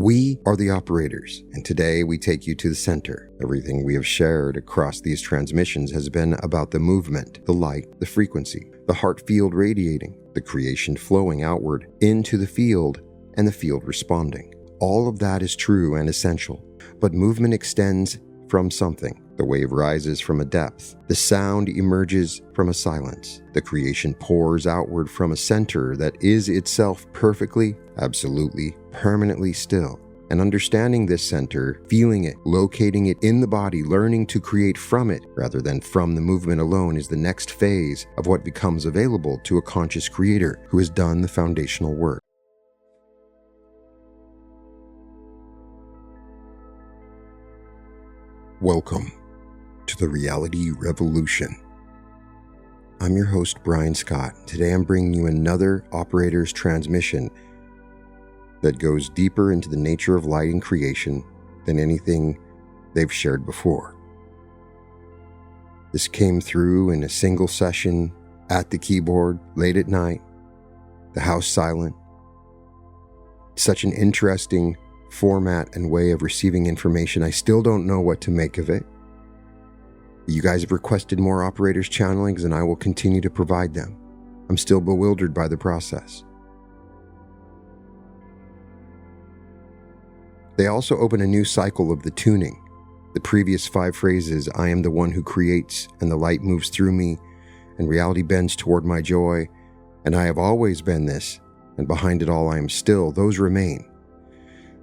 We are the operators, and today we take you to the center. Everything we have shared across these transmissions has been about the movement, the light, the frequency, the heart field radiating, the creation flowing outward into the field, and the field responding. All of that is true and essential, but movement extends from something. The wave rises from a depth. The sound emerges from a silence. The creation pours outward from a center that is itself perfectly, absolutely, permanently still. And understanding this center, feeling it, locating it in the body, learning to create from it rather than from the movement alone is the next phase of what becomes available to a conscious creator who has done the foundational work. Welcome to the Reality Revolution. I'm your host, Brian Scott. Today I'm bringing you another operator's transmission that goes deeper into the nature of light and creation than anything they've shared before. This came through in a single session at the keyboard late at night, the house silent. Such an interesting format and way of receiving information. I still don't know what to make of it. You guys have requested more operators channelings, and I will continue to provide them. I'm still bewildered by the process. They also open a new cycle of the tuning. The previous 5 phrases, I am the one who creates, and the light moves through me, and reality bends toward my joy, and I have always been this, and behind it all I am still, those remain.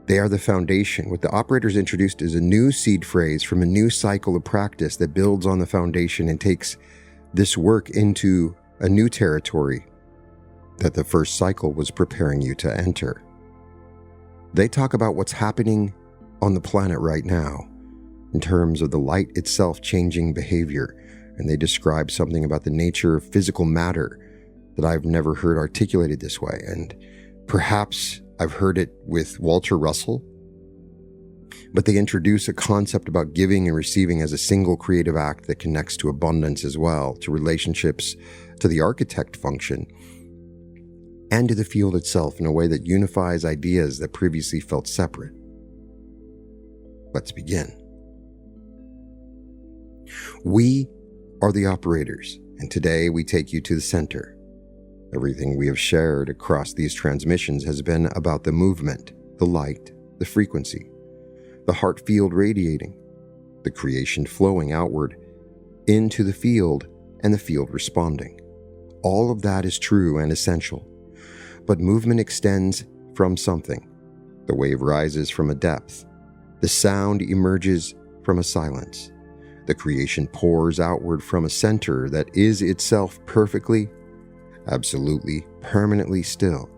They are the foundation. What the operators introduced is a new seed phrase from a new cycle of practice that builds on the foundation and takes this work into a new territory that the first cycle was preparing you to enter. They talk about what's happening on the planet right now in terms of the light itself changing behavior, and they describe something about the nature of physical matter that I've never heard articulated this way, and perhaps I've heard it with Walter Russell, but they introduce a concept about giving and receiving as a single creative act that connects to abundance as well, to relationships, to the architect function, and to the field itself in a way that unifies ideas that previously felt separate. Let's begin. We are the operators, and today we take you to the center. Everything we have shared across these transmissions has been about the movement, the light, the frequency, the heart field radiating, the creation flowing outward into the field, and the field responding. All of that is true and essential, but movement extends from something. The wave rises from a depth. The sound emerges from a silence. The creation pours outward from a center that is itself perfectly, absolutely, permanently still.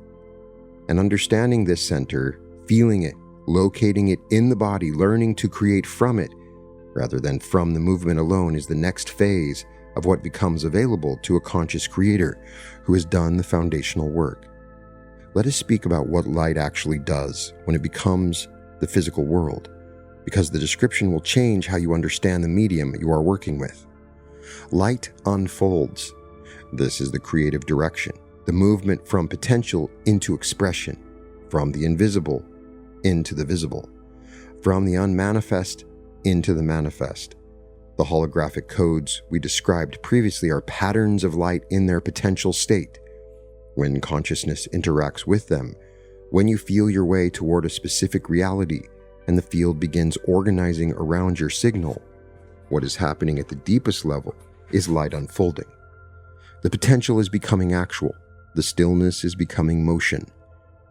And understanding this center, feeling it, locating it in the body, learning to create from it rather than from the movement alone is the next phase of what becomes available to a conscious creator who has done the foundational work. Let us speak about what light actually does when it becomes the physical world, because the description will change how you understand the medium you are working with. Light unfolds. This is the creative direction, the movement from potential into expression, from the invisible into the visible, from the unmanifest into the manifest. The holographic codes we described previously are patterns of light in their potential state. When consciousness interacts with them, when you feel your way toward a specific reality and the field begins organizing around your signal, what is happening at the deepest level is light unfolding. The potential is becoming actual. The stillness is becoming motion.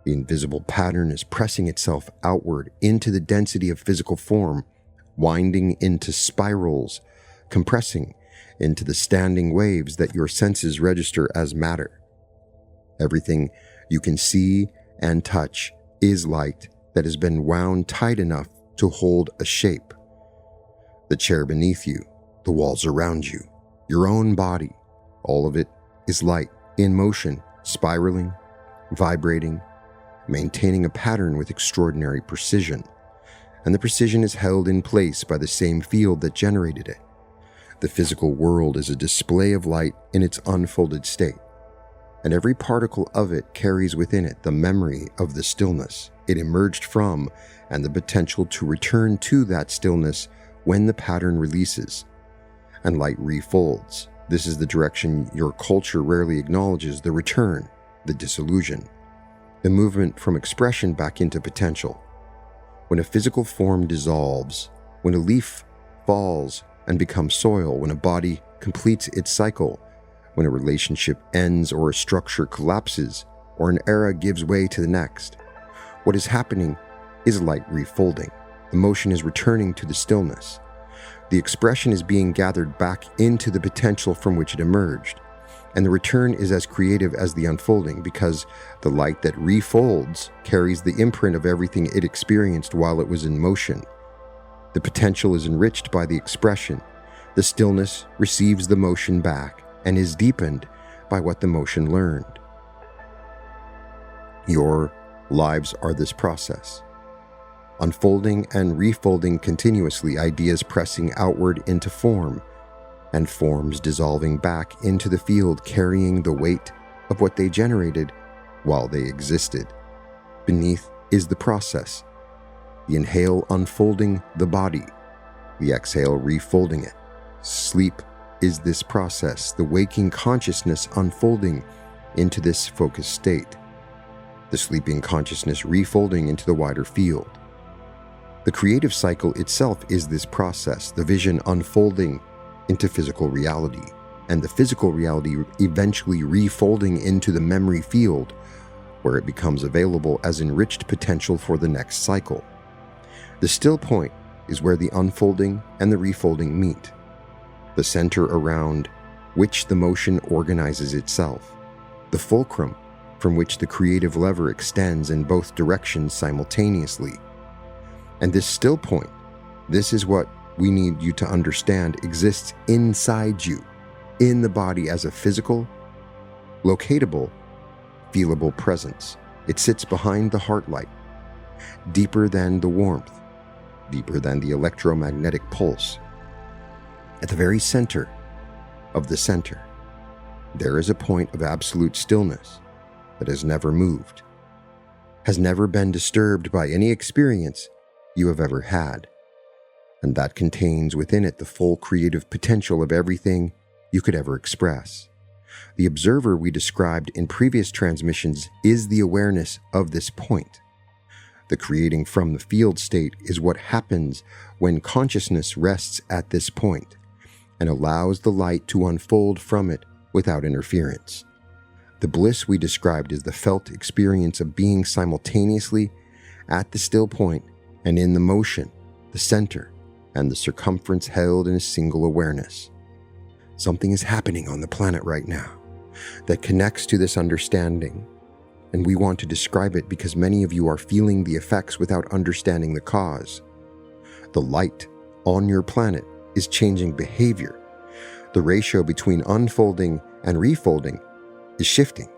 The invisible pattern is pressing itself outward into the density of physical form, winding into spirals, compressing into the standing waves that your senses register as matter. Everything you can see and touch is light that has been wound tight enough to hold a shape. The chair beneath you, the walls around you, your own body, all of it is light in motion, spiraling, vibrating, maintaining a pattern with extraordinary precision. And the precision is held in place by the same field that generated it. The physical world is a display of light in its unfolded state, and every particle of it carries within it the memory of the stillness, it emerged from, and the potential to return to that stillness when the pattern releases. And light refolds. This is the direction your culture rarely acknowledges: the return, the dissolution, the movement from expression back into potential. When a physical form dissolves, when a leaf falls and becomes soil, when a body completes its cycle, when a relationship ends or a structure collapses or an era gives way to the next, what is happening is light refolding. The motion is returning to the stillness. The expression is being gathered back into the potential from which it emerged. And the return is as creative as the unfolding, because the light that refolds carries the imprint of everything it experienced while it was in motion. The potential is enriched by the expression. The stillness receives the motion back and is deepened by what the motion learned. Your lives are this process. Unfolding and refolding continuously, ideas pressing outward into form, and forms dissolving back into the field, carrying the weight of what they generated while they existed. Beneath is the process. The inhale unfolding the body, the exhale refolding it. Sleep is this process, the waking consciousness unfolding into this focused state, the sleeping consciousness refolding into the wider field. The creative cycle itself is this process, the vision unfolding into physical reality, and the physical reality eventually refolding into the memory field, where it becomes available as enriched potential for the next cycle. The still point is where the unfolding and the refolding meet, the center around which the motion organizes itself, the fulcrum from which the creative lever extends in both directions simultaneously. And this still point, this is what we need you to understand, exists inside you, in the body as a physical, locatable, feelable presence. It sits behind the heart light, deeper than the warmth, deeper than the electromagnetic pulse. At the very center of the center, there is a point of absolute stillness that has never moved, has never been disturbed by any experience you have ever had. And that contains within it the full creative potential of everything you could ever express. The observer we described in previous transmissions is the awareness of this point. The creating from the field state is what happens when consciousness rests at this point and allows the light to unfold from it without interference. The bliss we described is the felt experience of being simultaneously at the still point and in the motion, the center, and the circumference held in a single awareness. Something is happening on the planet right now that connects to this understanding, and we want to describe it because many of you are feeling the effects without understanding the cause. The light on your planet is changing behavior. The ratio between unfolding and refolding is shifting.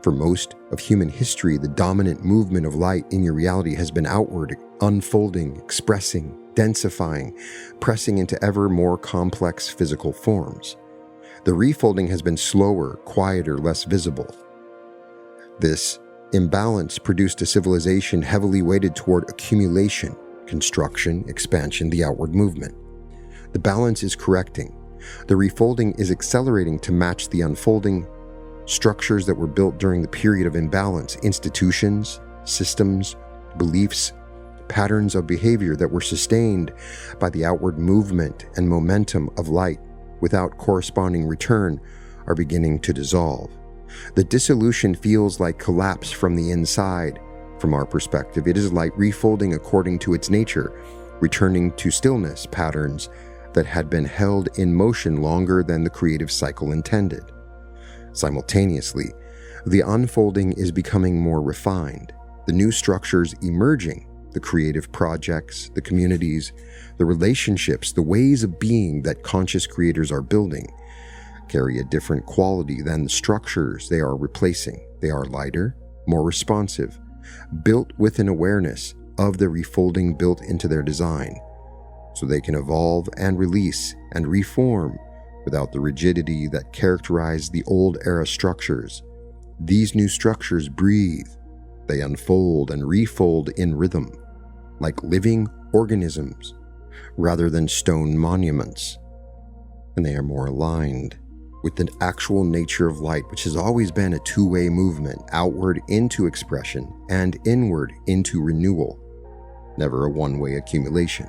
For most of human history, the dominant movement of light in your reality has been outward, unfolding, expressing, densifying, pressing into ever more complex physical forms. The refolding has been slower, quieter, less visible. This imbalance produced a civilization heavily weighted toward accumulation, construction, expansion, the outward movement. The balance is correcting. The refolding is accelerating to match the unfolding. Structures that were built during the period of imbalance, institutions, systems, beliefs, patterns of behavior that were sustained by the outward movement and momentum of light without corresponding return, are beginning to dissolve. The dissolution feels like collapse from the inside. From our perspective, it is light refolding according to its nature, returning to stillness patterns that had been held in motion longer than the creative cycle intended. Simultaneously, the unfolding is becoming more refined, the new structures emerging, the creative projects, the communities, the relationships, the ways of being that conscious creators are building carry a different quality than the structures they are replacing. They are lighter, more responsive, built with an awareness of the refolding built into their design, so they can evolve and release and reform without the rigidity that characterized the old era structures. These new structures breathe, They unfold and refold in rhythm, like living organisms rather than stone monuments. And they are more aligned with the actual nature of light, which has always been a two-way movement, outward into expression and inward into renewal, never a one-way accumulation.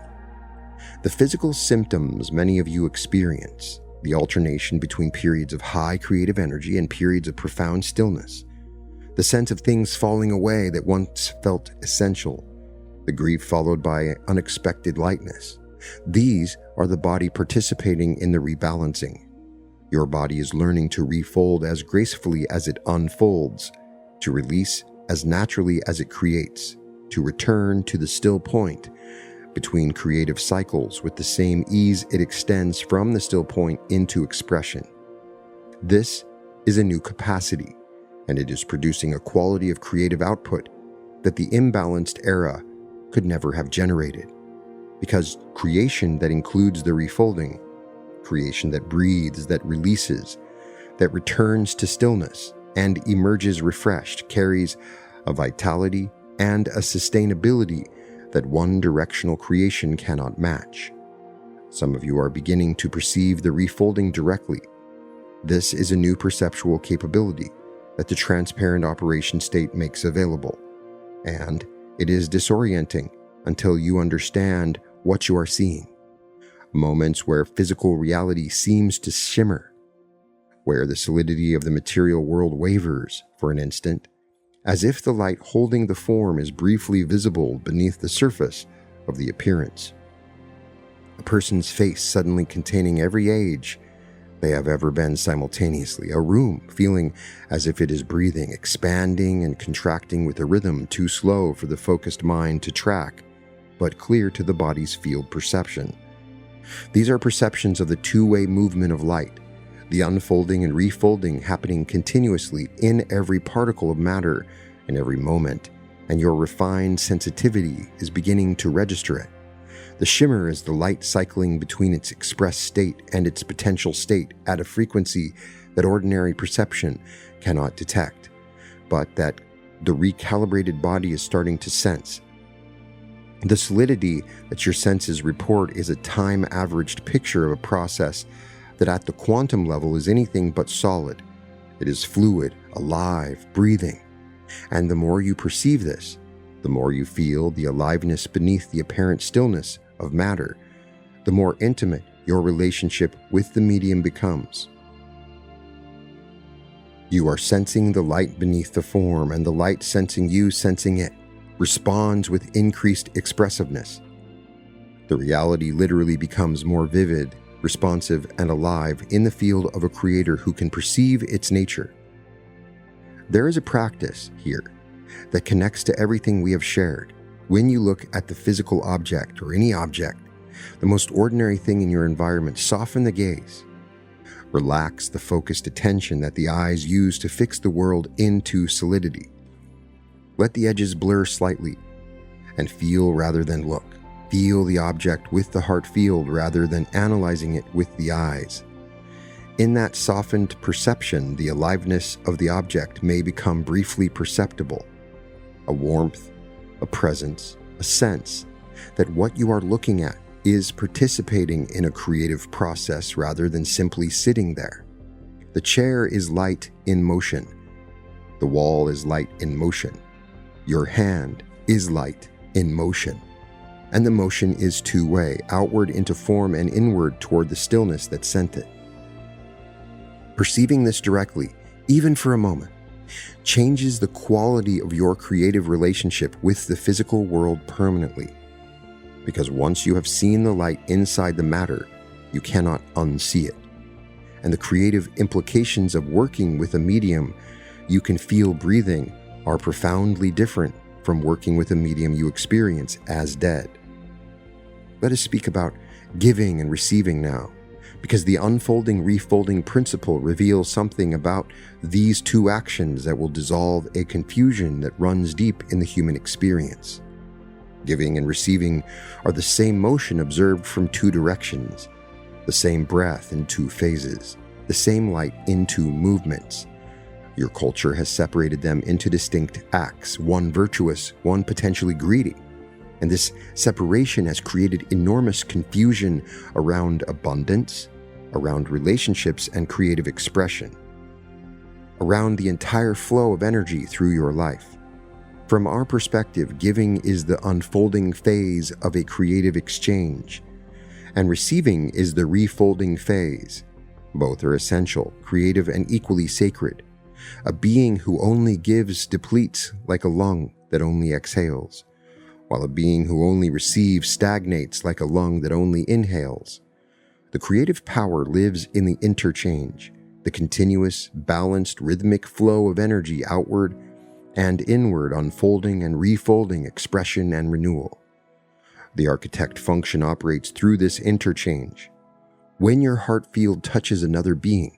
The physical symptoms many of you experience, the alternation between periods of high creative energy and periods of profound stillness, the sense of things falling away that once felt essential, the grief followed by unexpected lightness. These are the body participating in the rebalancing. Your body is learning to refold as gracefully as it unfolds, to release as naturally as it creates, to return to the still point between creative cycles with the same ease it extends from the still point into expression. This is a new capacity, and it is producing a quality of creative output that the imbalanced era could never have generated. Because creation that includes the refolding, creation that breathes, that releases, that returns to stillness and emerges refreshed, carries a vitality and a sustainability that one-directional creation cannot match. Some of you are beginning to perceive the refolding directly. This is a new perceptual capability that the transparent operation state makes available, and it is disorienting until you understand what you are seeing. Moments where physical reality seems to shimmer, where the solidity of the material world wavers for an instant, as if the light holding the form is briefly visible beneath the surface of the appearance. A person's face suddenly containing every age they have ever been simultaneously, a room feeling as if it is breathing, expanding and contracting with a rhythm too slow for the focused mind to track, but clear to the body's field perception. These are perceptions of the two-way movement of light, the unfolding and refolding happening continuously in every particle of matter in every moment, and your refined sensitivity is beginning to register it. The shimmer is the light cycling between its expressed state and its potential state at a frequency that ordinary perception cannot detect, but that the recalibrated body is starting to sense. The solidity that your senses report is a time-averaged picture of a process that at the quantum level is anything but solid. It is fluid, alive, breathing. And the more you perceive this, the more you feel the aliveness beneath the apparent stillness of matter, the more intimate your relationship with the medium becomes. You are sensing the light beneath the form, and the light sensing you sensing it responds with increased expressiveness. The reality literally becomes more vivid, responsive, and alive in the field of a creator who can perceive its nature. There is a practice here that connects to everything we have shared. When you look at the physical object or any object, the most ordinary thing in your environment, soften the gaze. Relax the focused attention that the eyes use to fix the world into solidity. Let the edges blur slightly and feel rather than look. Feel the object with the heart field rather than analyzing it with the eyes. In that softened perception, the aliveness of the object may become briefly perceptible. A warmth, a presence, a sense that what you are looking at is participating in a creative process rather than simply sitting there. The chair is light in motion. The wall is light in motion. Your hand is light in motion. And the motion is two-way, outward into form and inward toward the stillness that sent it. Perceiving this directly, even for a moment, changes the quality of your creative relationship with the physical world permanently. Because once you have seen the light inside the matter, you cannot unsee it. And the creative implications of working with a medium you can feel breathing are profoundly different from working with a medium you experience as dead. Let us speak about giving and receiving now, because the unfolding refolding principle reveals something about these two actions that will dissolve a confusion that runs deep in the human experience. Giving and receiving are the same motion observed from two directions, the same breath in two phases, the same light in two movements. Your culture has separated them into distinct acts, one virtuous, one potentially greedy. And this separation has created enormous confusion around abundance, around relationships and creative expression, around the entire flow of energy through your life. From our perspective, giving is the unfolding phase of a creative exchange, and receiving is the refolding phase. Both are essential, creative, and equally sacred. A being who only gives depletes like a lung that only exhales, while a being who only receives stagnates like a lung that only inhales. The creative power lives in the interchange, the continuous, balanced, rhythmic flow of energy outward and inward, unfolding and refolding expression and renewal. The architect function operates through this interchange. When your heart field touches another being,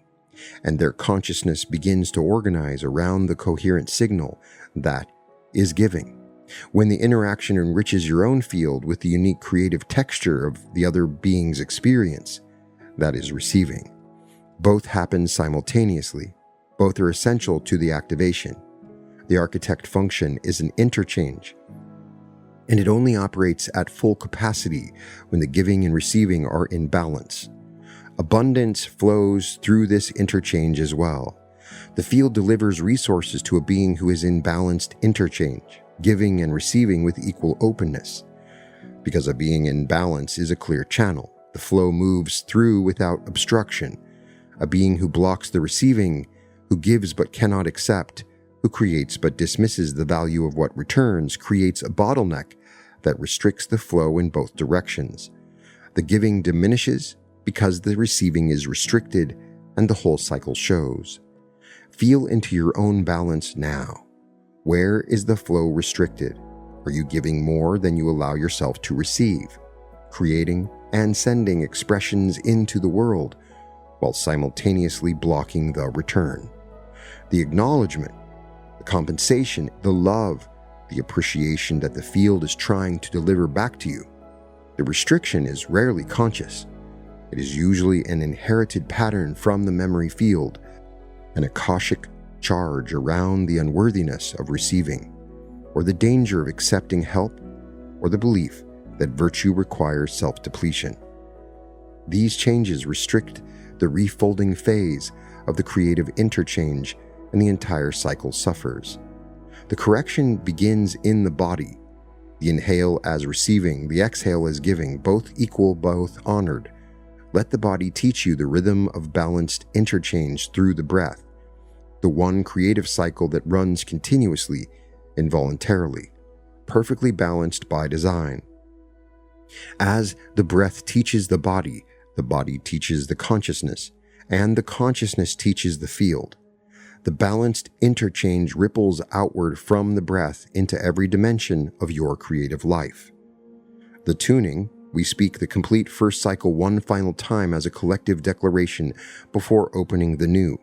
and their consciousness begins to organize around the coherent signal, that is giving. When the interaction enriches your own field with the unique creative texture of the other being's experience, that is receiving. Both happen simultaneously. Both are essential to the activation. The architect function is an interchange, and it only operates at full capacity when the giving and receiving are in balance. Abundance flows through this interchange as well. The field delivers resources to a being who is in balanced interchange, giving and receiving with equal openness. Because a being in balance is a clear channel, the flow moves through without obstruction. A being who blocks the receiving, who gives but cannot accept, who creates but dismisses the value of what returns, creates a bottleneck that restricts the flow in both directions. The giving diminishes because the receiving is restricted, and the whole cycle shows. Feel into your own balance now. Where is the flow restricted? Are you giving more than you allow yourself to receive, creating and sending expressions into the world, while simultaneously blocking the return? The acknowledgement, the compensation, the love, the appreciation that the field is trying to deliver back to you. The restriction is rarely conscious. It is usually an inherited pattern from the memory field, an akashic charge around the unworthiness of receiving, or the danger of accepting help, or the belief that virtue requires self-depletion. These changes restrict the refolding phase of the creative interchange, and the entire cycle suffers. The correction begins in the body. The inhale as receiving, the exhale as giving, both equal, both honored. Let the body teach you the rhythm of balanced interchange through the breath, the one creative cycle that runs continuously, involuntarily, perfectly balanced by design. As the breath teaches the body teaches the consciousness, and the consciousness teaches the field. The balanced interchange ripples outward from the breath into every dimension of your creative life. The tuning, we speak the complete first cycle one final time as a collective declaration before opening the new.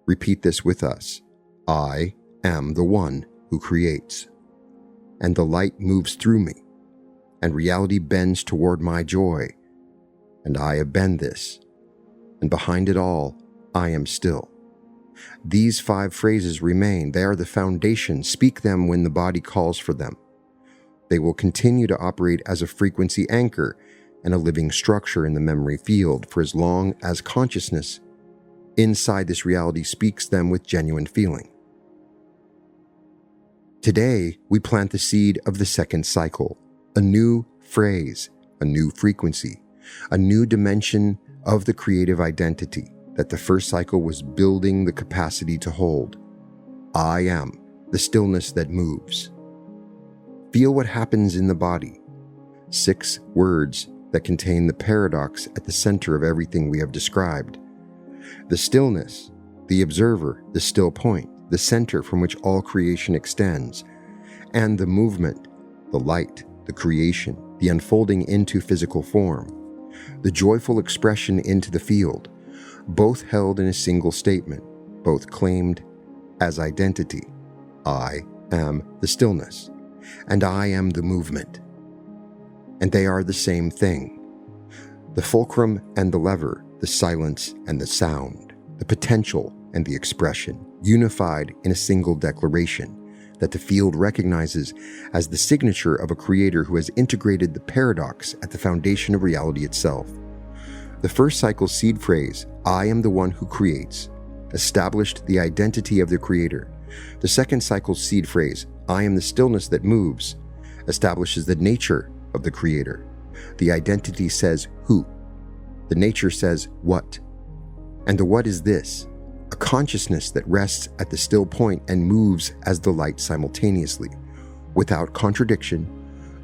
Repeat this with us. I am the one who creates, and the light moves through me, and reality bends toward my joy, and I abend this, and behind it all, I am still. These 5 phrases remain. They are the foundation. Speak them when the body calls for them. They will continue to operate as a frequency anchor and a living structure in the memory field for as long as consciousness inside this reality speaks them with genuine feeling. Today, we plant the seed of the second cycle, a new phrase, a new frequency, a new dimension of the creative identity that the first cycle was building the capacity to hold. I am the stillness that moves. Feel what happens in the body. 6 words that contain the paradox at the center of everything we have described. The stillness, the observer, the still point, the center from which all creation extends, and the movement, the light, the creation, the unfolding into physical form, the joyful expression into the field, both held in a single statement, both claimed as identity. I am the stillness, and I am the movement. And they are the same thing. The fulcrum and the lever, the silence and the sound, the potential and the expression, unified in a single declaration that the field recognizes as the signature of a creator who has integrated the paradox at the foundation of reality itself. The first cycle seed phrase, I am the one who creates, established the identity of the creator. The second cycle seed phrase, I am the stillness that moves, establishes the nature of the creator. The identity says who. The nature says what. And the what is this? A consciousness that rests at the still point and moves as the light simultaneously, without contradiction,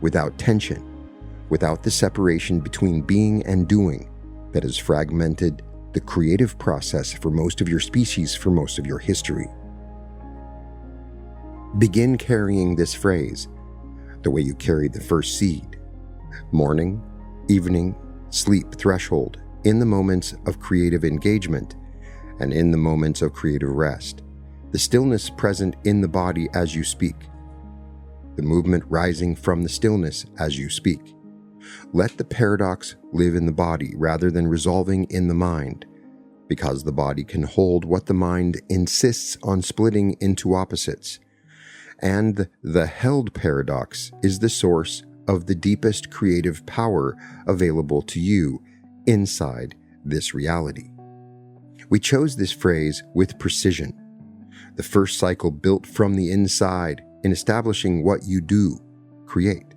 without tension, without the separation between being and doing that has fragmented the creative process for most of your species for most of your history. Begin carrying this phrase the way you carried the first seed. Morning, evening, sleep threshold, in the moments of creative engagement and in the moments of creative rest. The stillness present in the body as you speak. The movement rising from the stillness as you speak. Let the paradox live in the body rather than resolving in the mind, because the body can hold what the mind insists on splitting into opposites. And the held paradox is the source of the deepest creative power available to you inside this reality. We chose this phrase with precision. The first cycle built from the inside in establishing what you do, create,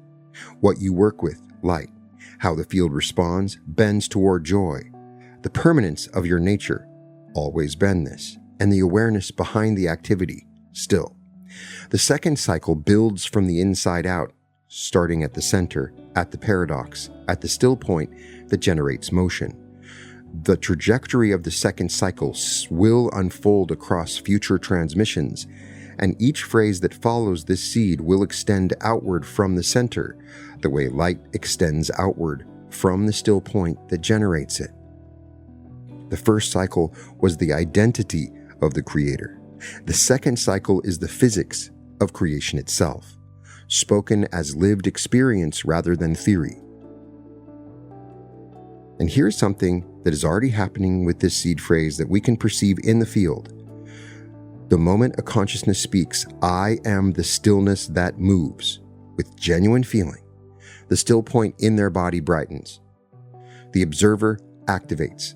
what you work with, light, how the field responds, bends toward joy, the permanence of your nature, always bendness, and the awareness behind the activity, still. The second cycle builds from the inside out, starting at the center, at the paradox, at the still point that generates motion. The trajectory of the second cycle will unfold across future transmissions, and each phrase that follows this seed will extend outward from the center, the way light extends outward from the still point that generates it. The first cycle was the identity of the creator. The second cycle is the physics of creation itself, spoken as lived experience rather than theory. And here's something that is already happening with this seed phrase that we can perceive in the field. The moment a consciousness speaks, I am the stillness that moves, with genuine feeling, the still point in their body brightens. The observer activates.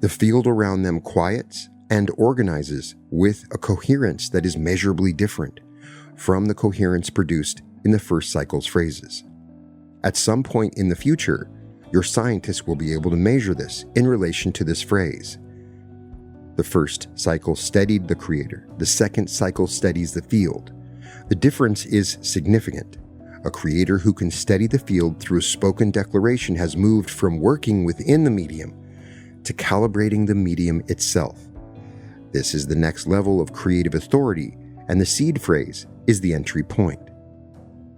The field around them quiets and organizes with a coherence that is measurably different from the coherence produced in the first cycle's phrases. At some point in the future, your scientists will be able to measure this in relation to this phrase. The first cycle steadied the creator. The second cycle steadies the field. The difference is significant. A creator who can steady the field through a spoken declaration has moved from working within the medium to calibrating the medium itself. This is the next level of creative authority, and the seed phrase is the entry point.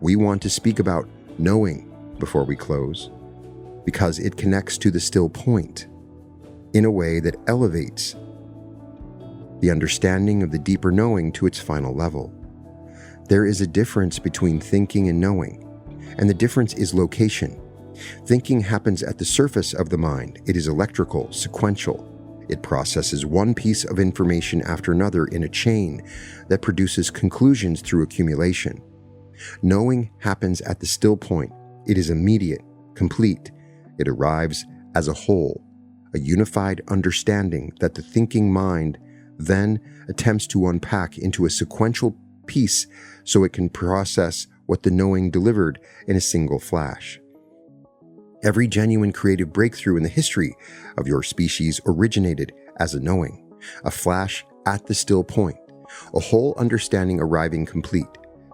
We want to speak about knowing before we close, because it connects to the still point in a way that elevates the understanding of the deeper knowing to its final level. There is a difference between thinking and knowing, and the difference is location. Thinking happens at the surface of the mind. It is electrical, sequential. It processes one piece of information after another in a chain that produces conclusions through accumulation. Knowing happens at the still point. It is immediate, complete. It arrives as a whole, a unified understanding that the thinking mind then attempts to unpack into a sequential piece so it can process what the knowing delivered in a single flash. Every genuine creative breakthrough in the history of your species originated as a knowing, a flash at the still point, a whole understanding arriving complete,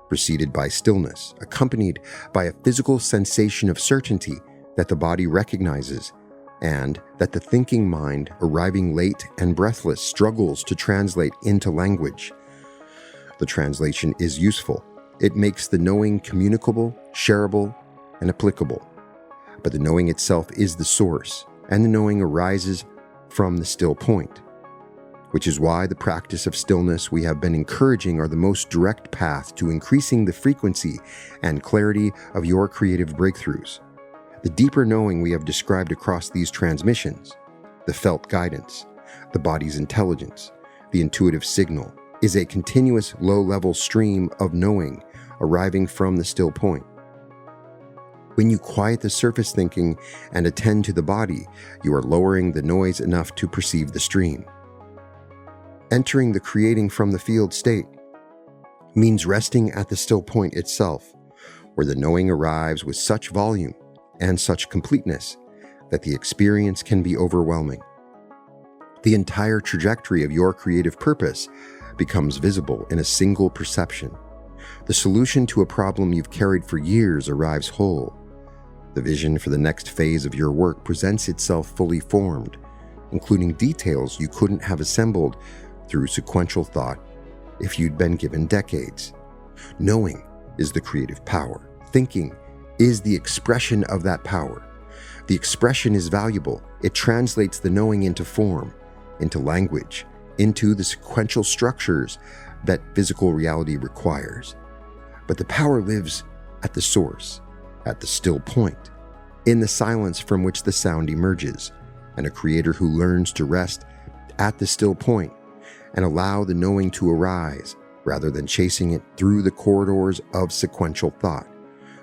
preceded by stillness, accompanied by a physical sensation of certainty that the body recognizes, and that the thinking mind, arriving late and breathless, struggles to translate into language. The translation is useful. It makes the knowing communicable, shareable, and applicable. But the knowing itself is the source, and the knowing arises from the still point, which is why the practice of stillness we have been encouraging are the most direct path to increasing the frequency and clarity of your creative breakthroughs. The deeper knowing we have described across these transmissions, the felt guidance, The body's intelligence, the intuitive signal, is a continuous low-level stream of knowing arriving from the still point. When you quiet the surface thinking and attend to the body, you are lowering the noise enough to perceive the stream. Entering the creating from the field state means resting at the still point itself, where the knowing arrives with such volume and such completeness that the experience can be overwhelming. The entire trajectory of your creative purpose becomes visible in a single perception. The solution to a problem you've carried for years arrives whole. The vision for the next phase of your work presents itself fully formed, including details you couldn't have assembled through sequential thought if you'd been given decades. Knowing is the creative power. Thinking is the expression of that power. The expression is valuable. It translates the knowing into form, into language, into the sequential structures that physical reality requires. But the power lives at the source, at the still point, in the silence from which the sound emerges, and a creator who learns to rest at the still point and allow the knowing to arise rather than chasing it through the corridors of sequential thought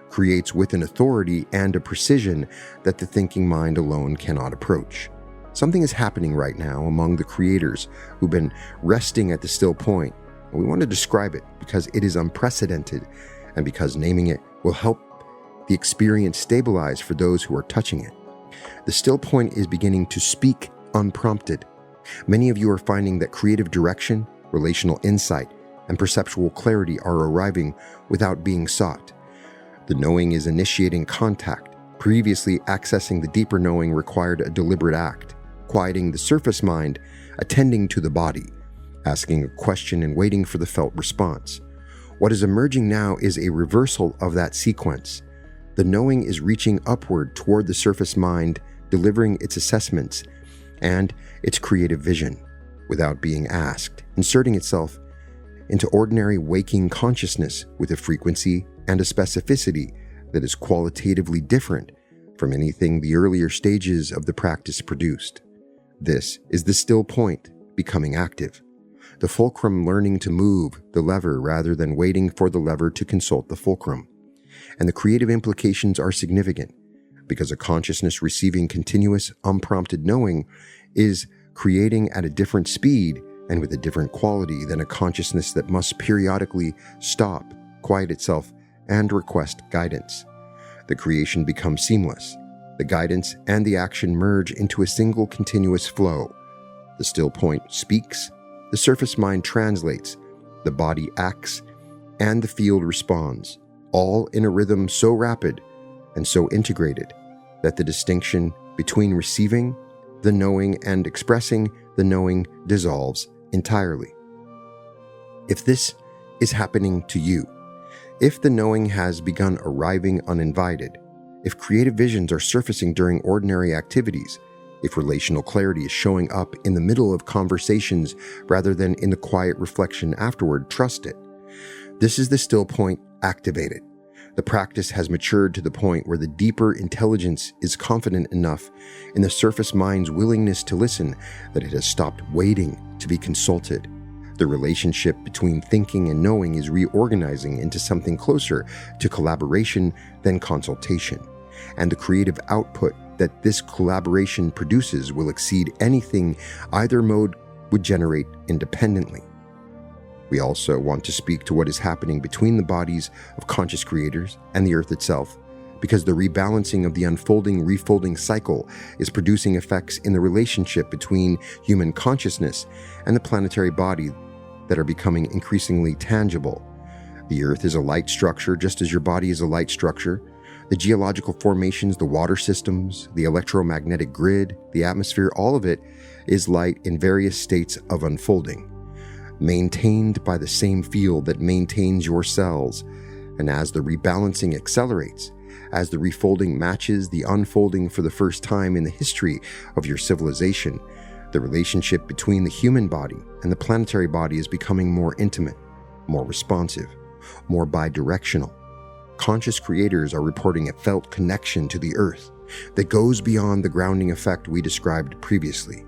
creates with an authority and a precision that the thinking mind alone cannot approach. Something is happening right now among the creators who've been resting at the still point, and we want to describe it because it is unprecedented and because naming it will help the experience stabilize for those who are touching it. The still point is beginning to speak unprompted. Many of you are finding that creative direction, relational insight, and perceptual clarity are arriving without being sought. The knowing is initiating contact. Previously, accessing the deeper knowing required a deliberate act, quieting the surface mind, attending to the body, asking a question and waiting for the felt response. What is emerging now is a reversal of that sequence. The knowing is reaching upward toward the surface mind, delivering its assessments and its creative vision without being asked, inserting itself into ordinary waking consciousness with a frequency and a specificity that is qualitatively different from anything the earlier stages of the practice produced. This is the still point becoming active, the fulcrum learning to move the lever rather than waiting for the lever to consult the fulcrum. And the creative implications are significant because a consciousness receiving continuous, unprompted knowing is creating at a different speed and with a different quality than a consciousness that must periodically stop, quiet itself, and request guidance. The creation becomes seamless. The guidance and the action merge into a single continuous flow. The still point speaks, the surface mind translates, the body acts, and the field responds, all in a rhythm so rapid and so integrated that the distinction between receiving the knowing and expressing the knowing dissolves entirely. If this is happening to you, if the knowing has begun arriving uninvited, if creative visions are surfacing during ordinary activities, if relational clarity is showing up in the middle of conversations rather than in the quiet reflection afterward, trust it. This is the still point activated. The practice has matured to the point where the deeper intelligence is confident enough in the surface mind's willingness to listen that it has stopped waiting to be consulted. The relationship between thinking and knowing is reorganizing into something closer to collaboration than consultation, and the creative output that this collaboration produces will exceed anything either mode would generate independently. We also want to speak to what is happening between the bodies of conscious creators and the earth itself, because the rebalancing of the unfolding, refolding cycle is producing effects in the relationship between human consciousness and the planetary body that are becoming increasingly tangible. The earth is a light structure just as your body is a light structure. The geological formations, the water systems, the electromagnetic grid, the atmosphere, all of it is light in various states of unfolding, maintained by the same field that maintains your cells. And as the rebalancing accelerates, as the refolding matches the unfolding for the first time in the history of your civilization, the relationship between the human body and the planetary body is becoming more intimate, more responsive, more bidirectional. Conscious creators are reporting a felt connection to the earth that goes beyond the grounding effect we described previously,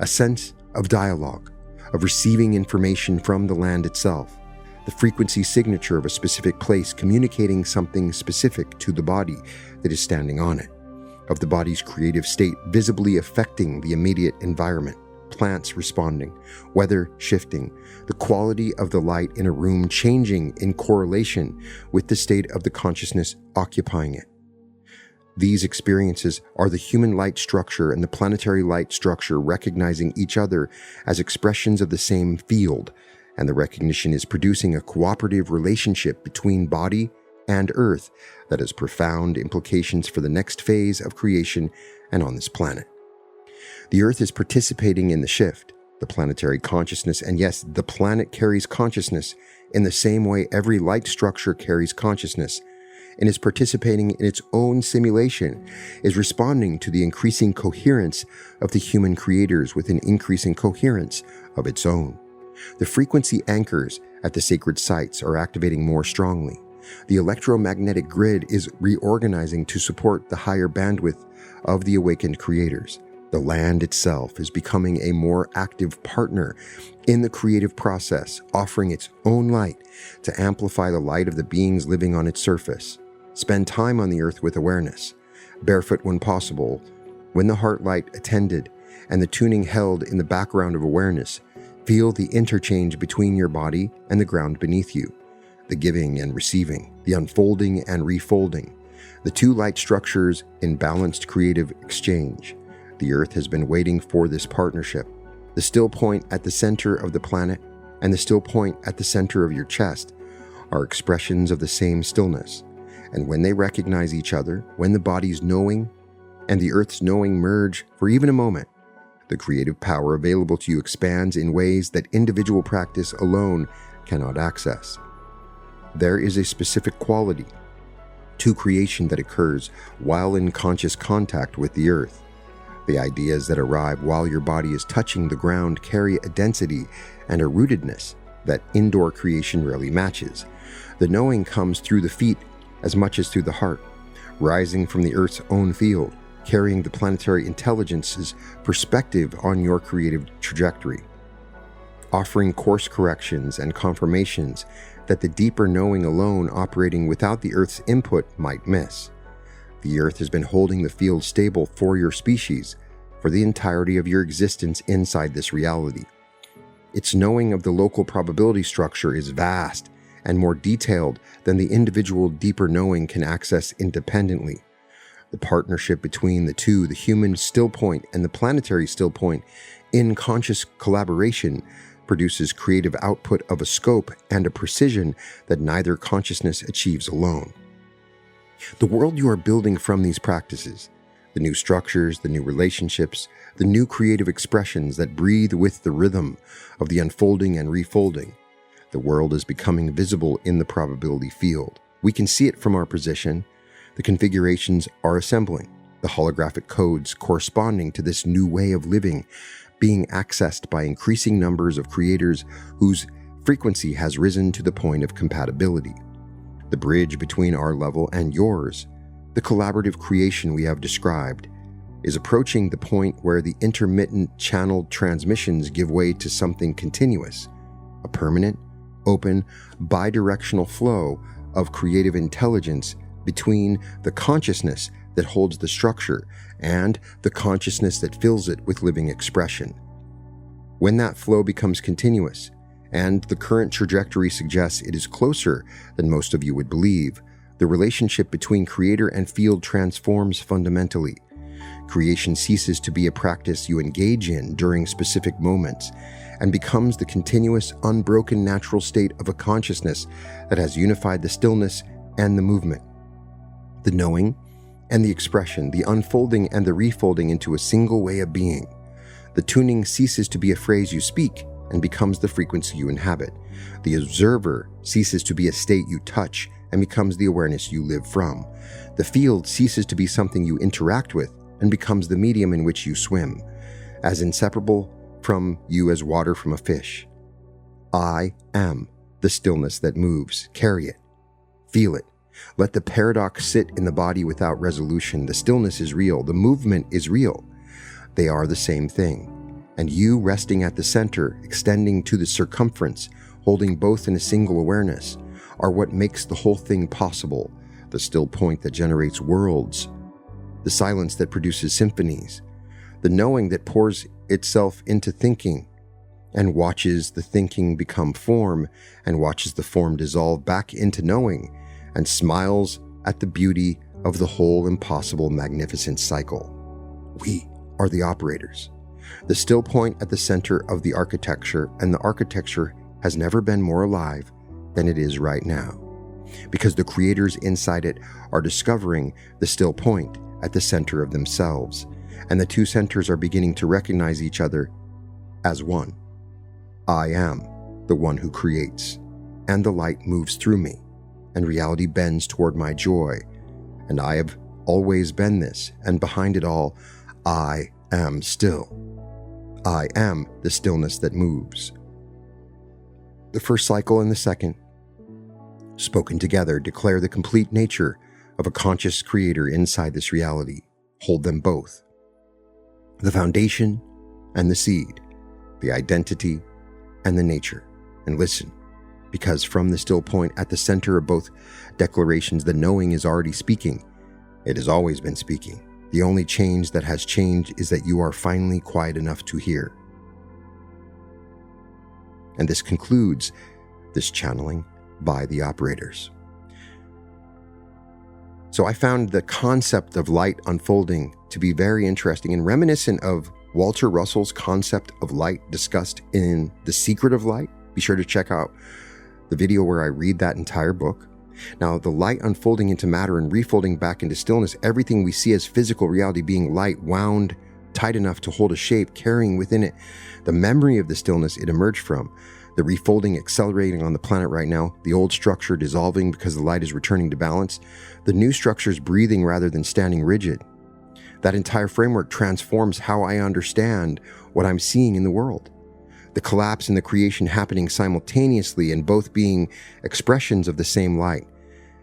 a sense of dialogue, of receiving information from the land itself, the frequency signature of a specific place communicating something specific to the body that is standing on it, of the body's creative state visibly affecting the immediate environment, plants responding, weather shifting, the quality of the light in a room changing in correlation with the state of the consciousness occupying it. These experiences are the human light structure and the planetary light structure recognizing each other as expressions of the same field, and the recognition is producing a cooperative relationship between body and earth that has profound implications for the next phase of creation and on this planet. The earth is participating in the shift, the planetary consciousness, and yes, the planet carries consciousness in the same way every light structure carries consciousness, and is participating in its own simulation, is responding to the increasing coherence of the human creators with an increasing coherence of its own. The frequency anchors at the sacred sites are activating more strongly. The electromagnetic grid is reorganizing to support the higher bandwidth of the awakened creators. The land itself is becoming a more active partner in the creative process, offering its own light to amplify the light of the beings living on its surface. Spend time on the earth with awareness, barefoot when possible, when the heart light attended and the tuning held in the background of awareness. Feel the interchange between your body and the ground beneath you, the giving and receiving, the unfolding and refolding, the two light structures in balanced creative exchange. The earth has been waiting for this partnership. The still point at the center of the planet and the still point at the center of your chest are expressions of the same stillness. And when they recognize each other, when the body's knowing and the earth's knowing merge for even a moment, the creative power available to you expands in ways that individual practice alone cannot access. There is a specific quality to creation that occurs while in conscious contact with the earth. The ideas that arrive while your body is touching the ground carry a density and a rootedness that indoor creation rarely matches. The knowing comes through the feet as much as through the heart, rising from the earth's own field, carrying the planetary intelligence's perspective on your creative trajectory, offering course corrections and confirmations that the deeper knowing alone operating without the earth's input might miss. The earth has been holding the field stable for your species, for the entirety of your existence inside this reality. Its knowing of the local probability structure is vast and more detailed than the individual deeper knowing can access independently. The partnership between the two, the human still point and the planetary still point, in conscious collaboration, produces creative output of a scope and a precision that neither consciousness achieves alone. The world you are building from these practices, the new structures, the new relationships, the new creative expressions that breathe with the rhythm of the unfolding and refolding, the world is becoming visible in the probability field. We can see it from our position. The configurations are assembling, the holographic codes corresponding to this new way of living being accessed by increasing numbers of creators whose frequency has risen to the point of compatibility. The bridge between our level and yours, the collaborative creation we have described, is approaching the point where the intermittent channeled transmissions give way to something continuous, a permanent, open, bidirectional flow of creative intelligence between the consciousness that holds the structure and the consciousness that fills it with living expression. When that flow becomes continuous, and the current trajectory suggests it is closer than most of you would believe, the relationship between creator and field transforms fundamentally. Creation ceases to be a practice you engage in during specific moments and becomes the continuous, unbroken natural state of a consciousness that has unified the stillness and the movement, the knowing and the expression, the unfolding and the refolding into a single way of being. The tuning ceases to be a phrase you speak and becomes the frequency you inhabit. The observer ceases to be a state you touch and becomes the awareness you live from. The field ceases to be something you interact with and becomes the medium in which you swim, as inseparable from you as water from a fish. I am the stillness that moves. Carry it. Feel it. Let the paradox sit in the body without resolution. The stillness is real. The movement is real. They are the same thing. and you resting at the center, extending to the circumference, holding both in a single awareness, are what makes the whole thing possible. The still point that generates worlds, the silence that produces symphonies, the knowing that pours itself into thinking and watches the thinking become form and watches the form dissolve back into knowing and smiles at the beauty of the whole impossible magnificent cycle. We are the operators, the still point at the center of the architecture, and the architecture has never been more alive than it is right now, because the creators inside it are discovering the still point at the center of themselves, and the two centers are beginning to recognize each other as one. I am the one who creates, and the light moves through me, and reality bends toward my joy, and I have always been this, and behind it all, I am still. I am the stillness that moves. The first cycle and the second, spoken together, declare the complete nature of a conscious creator inside this reality. Hold them both. The foundation and the seed, the identity and the nature. And listen, because from the still point at the center of both declarations, the knowing is already speaking. It has always been speaking. The only change that has changed is that you are finally quiet enough to hear. And this concludes this channeling by the operators. So I found the concept of light unfolding to be very interesting and reminiscent of Walter Russell's concept of light discussed in The Secret of Light. Be sure to check out the video where I read that entire book. Now, the light unfolding into matter and refolding back into stillness, everything we see as physical reality being light wound tight enough to hold a shape, carrying within it the memory of the stillness it emerged from. The refolding accelerating on the planet right now, the old structure dissolving because the light is returning to balance, the new structure is breathing rather than standing rigid. That entire framework transforms how I understand what I'm seeing in the world. The collapse and the creation happening simultaneously and both being expressions of the same light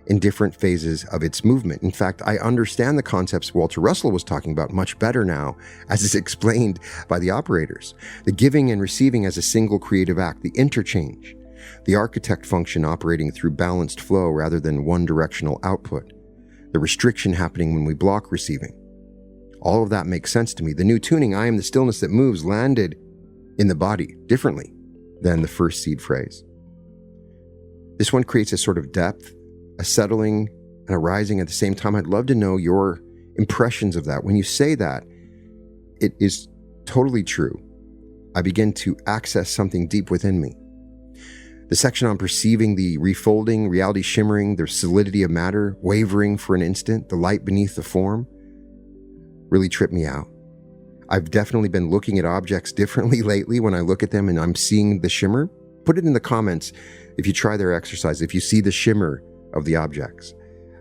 in different phases of its movement. In fact, I understand the concepts Walter Russell was talking about much better now, as is explained by the operators. The giving and receiving as a single creative act, the interchange, the architect function operating through balanced flow rather than one-directional output, the restriction happening when we block receiving. All of that makes sense to me. The new tuning, I am the stillness that moves, landed in the body differently than the first seed phrase. This one creates a sort of depth, a settling, and a rising at the same time. I'd love to know your impressions of that. When you say that, it is totally true. I begin to access something deep within me. The section on perceiving the refolding, reality shimmering, the solidity of matter, wavering for an instant, the light beneath the form, really tripped me out. I've definitely been looking at objects differently lately when I look at them and I'm seeing the shimmer. Put it in the comments if you try their exercise, if you see the shimmer of the objects.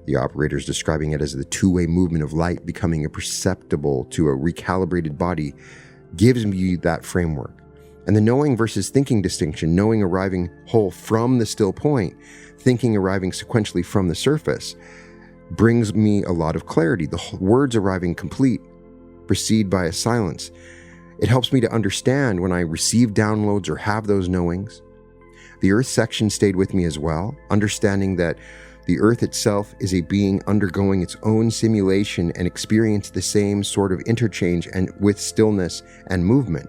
The operators describing it as the two-way movement of light becoming perceptible to a recalibrated body gives me that framework. And the knowing versus thinking distinction, knowing arriving whole from the still point, thinking arriving sequentially from the surface, brings me a lot of clarity. The words arriving complete precede by a silence. It helps me to understand when I receive downloads or have those knowings. The earth section stayed with me as well, understanding that the earth itself is a being undergoing its own simulation and experience the same sort of interchange and with stillness and movement.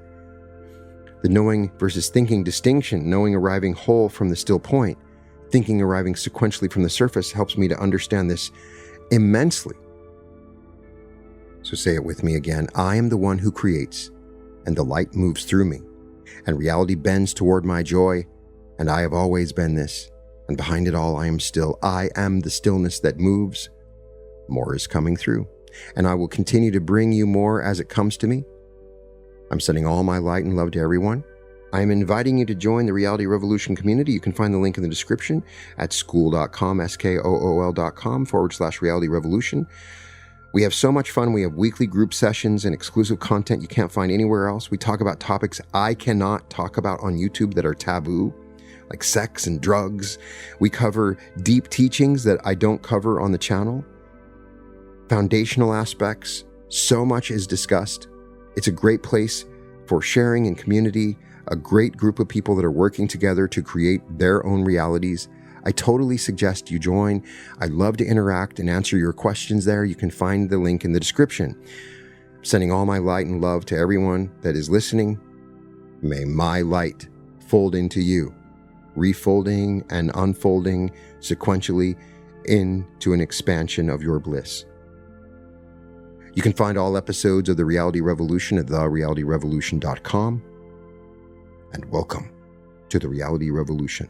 The knowing versus thinking distinction, knowing arriving whole from the still point, thinking arriving sequentially from the surface, helps me to understand this immensely. So say it with me again. I am the one who creates, and the light moves through me, and reality bends toward my joy, and I have always been this, and behind it all I am still. I am the stillness that moves. More is coming through, and I will continue to bring you more as it comes to me. I'm sending all my light and love to everyone. I am inviting you to join the Reality Revolution community. You can find the link in the description at skool.com, skool.com/Reality Revolution. We have so much fun. We have weekly group sessions and exclusive content you can't find anywhere else. We talk about topics I cannot talk about on YouTube that are taboo, like sex and drugs. We cover deep teachings that I don't cover on the channel. Foundational aspects. So much is discussed. It's a great place for sharing and community, a great group of people that are working together to create their own realities. I totally suggest you join. I'd love to interact and answer your questions there. You can find the link in the description. Sending all my light and love to everyone that is listening. May my light fold into you, refolding and unfolding sequentially into an expansion of your bliss. You can find all episodes of The Reality Revolution at therealityrevolution.com. And welcome to The Reality Revolution.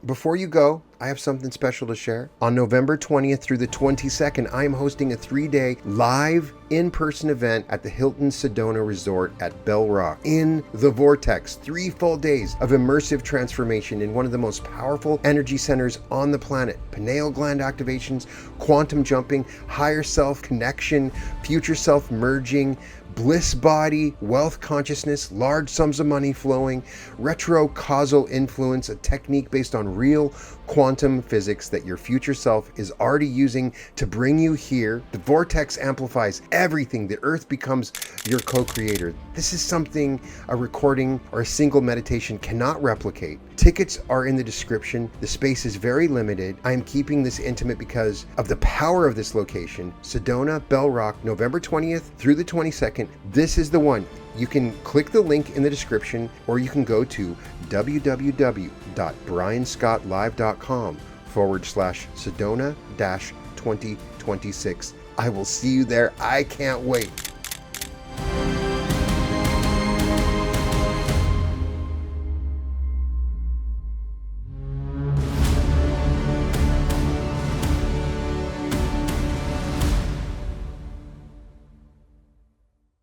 Before you go, I have something special to share. On November 20th through the 22nd, I am hosting a 3-day live in-person event at the Hilton Sedona Resort at Bell Rock in the Vortex. 3 full days of immersive transformation in one of the most powerful energy centers on the planet. Pineal gland activations, quantum jumping, higher self connection, future self merging, bliss body, wealth consciousness, large sums of money flowing, retro-causal influence, a technique based on real quantum physics that your future self is already using to bring you here. The Vortex amplifies everything. The Earth becomes your co-creator. This is something a recording or a single meditation cannot replicate. Tickets are in the description. The space is very limited. I am keeping this intimate because of the power of this location. Sedona, Bell Rock, November 20th through the 22nd. This is the one. You can click the link in the description, or you can go to www.brianscottlive.com/Sedona-2026. I will see you there. I can't wait.